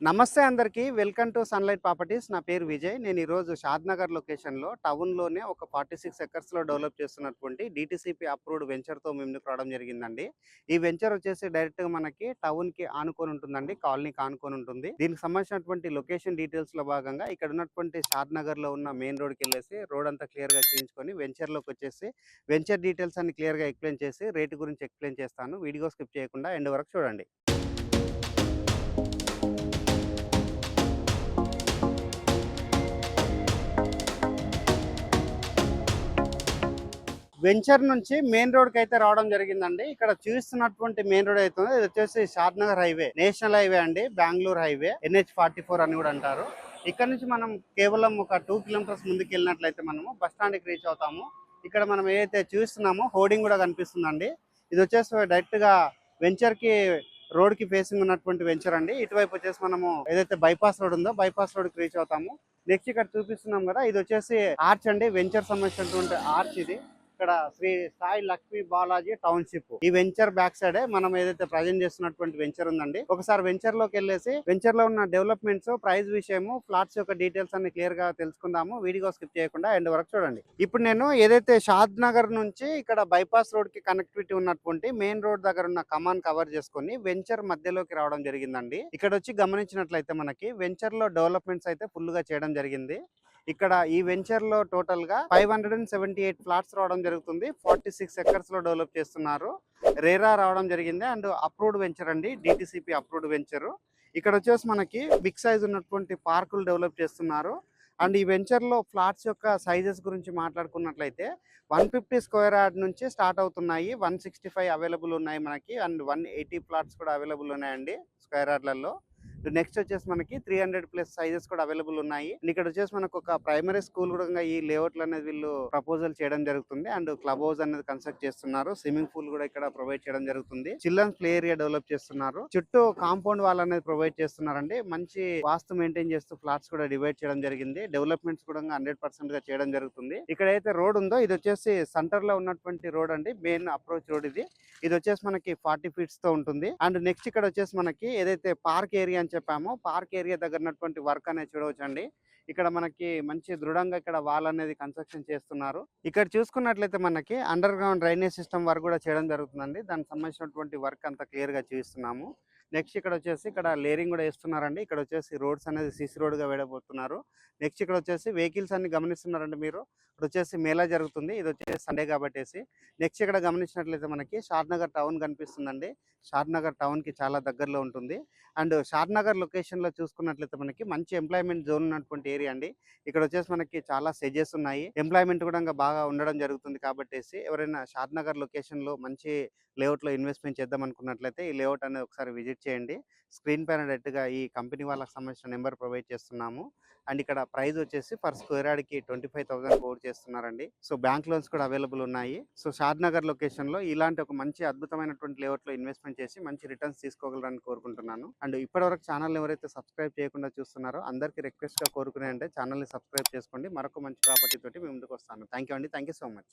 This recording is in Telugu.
నమస్తే అందరికీ. Welcome to sunlight properties. నా పేరు విజయ్. నేను ఈరోజు షాద్‌నగర్ లొకేషన్‌లో టౌన్‌లోనే ఒక 46 ఎకర్స్‌లో డెవలప్ చేస్తున్నటువంటి డీటీసీపీ అప్రూవ్డ్ వెంచర్‌తో మీ ముందుకు రావడం జరిగిందండి. ఈ వెంచర్ వచ్చేసి డైరెక్ట్‌గా మనకి టౌన్‌కి ఆనుకొని ఉంటుందండి. కాలనీకి ఆనుకొని ఉంటుంది. దీనికి సంబంధించినటువంటి లొకేషన్ డీటెయిల్స్‌లో భాగంగా ఇక్కడ ఉన్నటువంటి షాద్‌నగర్‌లో ఉన్న మెయిన్ రోడ్‌కెళ్ళేసి రోడ్ అంతా క్లియర్‌గా చూయించుకొని వెంచర్‌లోకి వచ్చేసి వెంచర్ డీటెయిల్స్ అన్ని క్లియర్‌గా ఎక్స్‌ప్లెయిన్ చేసి రేట్ గురించి ఎక్స్‌ప్లెయిన్ చేస్తాను. వీడియో స్కిప్ చేయకుండా ఎండ్ వరకు చూడండి. వెంచర్ నుంచి మెయిన్ రోడ్ కి అయితే రావడం జరిగిందండి. ఇక్కడ చూస్తున్నటువంటి మెయిన్ రోడ్ అయితే ఇది వచ్చేసి షాద్‌నగర్ హైవే, నేషనల్ హైవే అండి, బెంగళూరు హైవే, NH44 అని కూడా అంటారు. ఇక్కడ నుంచి మనం కేవలం ఒక 2 కిలోమీటర్స్ ముందుకు వెళ్ళినట్లయితే మనము బస్ స్టాండ్ కి రీచ్ అవుతాము. ఇక్కడ మనం ఏదైతే చూస్తున్నామో హోర్డింగ్ కూడా కనిపిస్తుందండి. ఇది వచ్చేసి డైరెక్ట్ గా వెంచర్ కి రోడ్ కి ఫేసింగ్ ఉన్నటువంటి వెంచర్ అండి. ఇటువైపు వచ్చేసి మనము ఏదైతే బైపాస్ రోడ్ ఉందో బైపాస్ రోడ్ కి రీచ్ అవుతాము. నెక్స్ట్ ఇక్కడ చూపిస్తున్నాం కదా, ఇది వచ్చేసి ఆర్చ్ అండి, వెంచర్ సంబంధించినటువంటి ఆర్చ్ ఇది. ఇక్కడ శ్రీ సాయి లక్ష్మీ బాలాజీ టౌన్షిప్, ఈ వెంచర్ బ్యాక్ సైడ్ మనం ఏదైతే ప్రజెంట్ చేస్తున్నటువంటి వెంచర్ ఉందండి. ఒకసారి వెంచర్ లోకి వెళ్ళేసి వెంచర్ లో ఉన్న డెవలప్మెంట్స్, ప్రైస్ విషయము, ఫ్లాట్స్ యొక్క డీటెయిల్స్ అన్ని క్లియర్ గా తెలుసుకుందాము. వీడియో స్కిప్ చేయకుండా ఎండ్ వరకు చూడండి. ఇప్పుడు నేను ఏదైతే షాద్ నగర్ నుంచి ఇక్కడ బైపాస్ రోడ్ కి కనెక్టివిటీ ఉన్నటువంటి మెయిన్ రోడ్ దగ్గర ఉన్న కమాన్ కవర్ చేసుకుని వెంచర్ మధ్యలోకి రావడం జరిగిందండి. ఇక్కడ వచ్చి గమనించినట్లయితే మనకి వెంచర్ లో డెవలప్మెంట్స్ అయితే ఫుల్ గా చేయడం జరిగింది. ఇక్కడ ఈ వెంచర్ లో టోటల్ గా 578 ఫ్లాట్స్ రావడం జరుగుతుంది. 46 ఎకర్స్ లో డెవలప్ చేస్తున్నారు. రేరా రావడం జరిగింది అండ్ అప్రూవ్డ్ వెంచర్ అండి, డిటిసిపి అప్రూవ్డ్ వెంచర్. ఇక్కడ వచ్చేసి మనకి బిగ్ సైజ్ ఉన్నటువంటి పార్కులు డెవలప్ చేస్తున్నారు. అండ్ ఈ వెంచర్ లో ఫ్లాట్స్ యొక్క సైజెస్ గురించి మాట్లాడుకున్నట్లయితే 150 స్క్వేర్ యార్డ్ నుంచి స్టార్ట్ అవుతున్నాయి. 165 అవైలబుల్ ఉన్నాయి మనకి అండ్ 180 ఫ్లాట్స్ కూడా అవైలబుల్ ఉన్నాయండి స్క్వేర్ యార్డ్లలో. నెక్స్ట్ వచ్చేసి మనకి 300+ సైజెస్ కూడా అవైలబుల్ ఉన్నాయి. ఇక్కడ వచ్చేసి మనకు ఒక ప్రైమరీ స్కూల్ కూడా ఈ లేఅవుట్లు అనేది వీళ్ళు ప్రపోజల్ చేయడం జరుగుతుంది. అండ్ క్లబ్ హౌస్ అనేది కన్స్ట్రక్ట్ చేస్తున్నారు. స్విమ్మింగ్ పూల్ కూడా ఇక్కడ ప్రొవైడ్ చేయడం జరుగుతుంది. చిల్డ్రన్స్ ప్లే ఏరియా డెవలప్ చేస్తున్నారు. చుట్టూ కాంపౌండ్ వాల్ అనేది ప్రొవైడ్ చేస్తున్నారండి. మంచి వాస్తు మెయింటైన్ చేస్తూ ఫ్లాట్స్ కూడా డివైడ్ చేయడం జరిగింది. డెవలప్మెంట్స్ కూడా 100% గా చేయడం జరుగుతుంది. ఇక్కడ అయితే రోడ్ ఉందో ఇది వచ్చేసి సెంటర్ లో ఉన్నటువంటి రోడ్ అండి, మెయిన్ అప్రోచ్ రోడ్ ఇది. ఇది వచ్చేసి మనకి 40 ఫీట్స్ తో ఉంటుంది. అండ్ నెక్స్ట్ ఇక్కడ వచ్చేసి మనకి ఏదైతే పార్క్ ఏరియా అని చెప్పామో పార్క్ ఏరియా దగ్గర ఉన్నటువంటి వర్క్ అనేది చూడవచ్చండి. ఇక్కడ మనకి మంచి దృఢంగా ఇక్కడ వాల్ అనేది కన్స్ట్రక్షన్ చేస్తున్నారు. ఇక్కడ చూసుకున్నట్లయితే మనకి under ground drainage system work కూడా చేయడం జరుగుతుందండి. దానికి సంబంధించినటువంటి వర్క్ అంతా క్లియర్ గా చూపిస్తున్నాము. నెక్స్ట్ ఇక్కడ వచ్చేసి ఇక్కడ లేరింగ్ కూడా వేస్తున్నారండి. ఇక్కడ వచ్చేసి రోడ్స్ అనేది సిసి రోడ్ గా వేయబోతున్నారు. నెక్స్ట్ ఇక్కడ వచ్చేసి వెహికల్స్ అన్ని గమనిస్తున్నారండి మీరు. ఇక్కడ వచ్చేసి మేళా జరుగుతుంది. ఇది వచ్చేసి సండే కాబట్టి. నెక్స్ట్ ఇక్కడ గమనించినట్లయితే మనకి షాద్‌నగర్ టౌన్ కనిపిస్తుందండి. షాద్‌నగర్ టౌన్ కి చాలా దగ్గరలో ఉంటుంది. అండ్ షాద్‌నగర్ లొకేషన్ లో చూసుకున్నట్లయితే మనకి మంచి ఎంప్లాయ్మెంట్ జోన్ ఉన్నటువంటి ఏరియా అండి. ఇక్కడ వచ్చేసి మనకి చాలా సెజెస్ ఉన్నాయి. ఎంప్లాయ్మెంట్ కూడా బాగా ఉండడం జరుగుతుంది కాబట్టి ఎవరైనా షాద్‌నగర్ లొకేషన్ లో మంచి లేఅవుట్ లో ఇన్వెస్ట్మెంట్ చేద్దాం అనుకున్నట్లయితే ఈ లేఅవుట్ అనేది ఒకసారి విజిట్ చేయండి. స్క్రీన్ పైన డైరెక్ట్ గా ఈ కంపెనీ వాళ్ళకి సంబంధించిన నెంబర్ ప్రొవైడ్ చేస్తున్నాము. అండ్ ఇక్కడ ప్రైస్ వచ్చేసి పర్ స్క్వేర్ యార్డ్ కి 25,000 కోట్ చేస్తున్నారండి. సో బ్యాంక్ లోన్స్ కూడా అవైలబుల్ ఉన్నాయి. సో షాద్‌నగర్ లొకేషన్ లో ఇలాంటి ఒక మంచి అద్భుతమైనటువంటి లేఅవుట్ లో ఇన్వెస్ట్మెంట్ చేసి మంచి రిటర్న్స్ తీసుకోగలరని కోరుకుంటున్నాను. అండ్ ఇప్పటివరకు ఛానల్ ఎవరైతే సబ్స్క్రైబ్ చేయకుండా చూస్తున్నారో అందరికీ రిక్వెస్ట్ గా కోరుకునే అంటే ఛానల్ ని సబ్స్క్రైబ్ చేసుకోండి. మరొక మంచి ప్రాపర్టీ తోటి మీ ముందుకు వస్తాను. థ్యాంక్ యూ అండి. Thank you so much.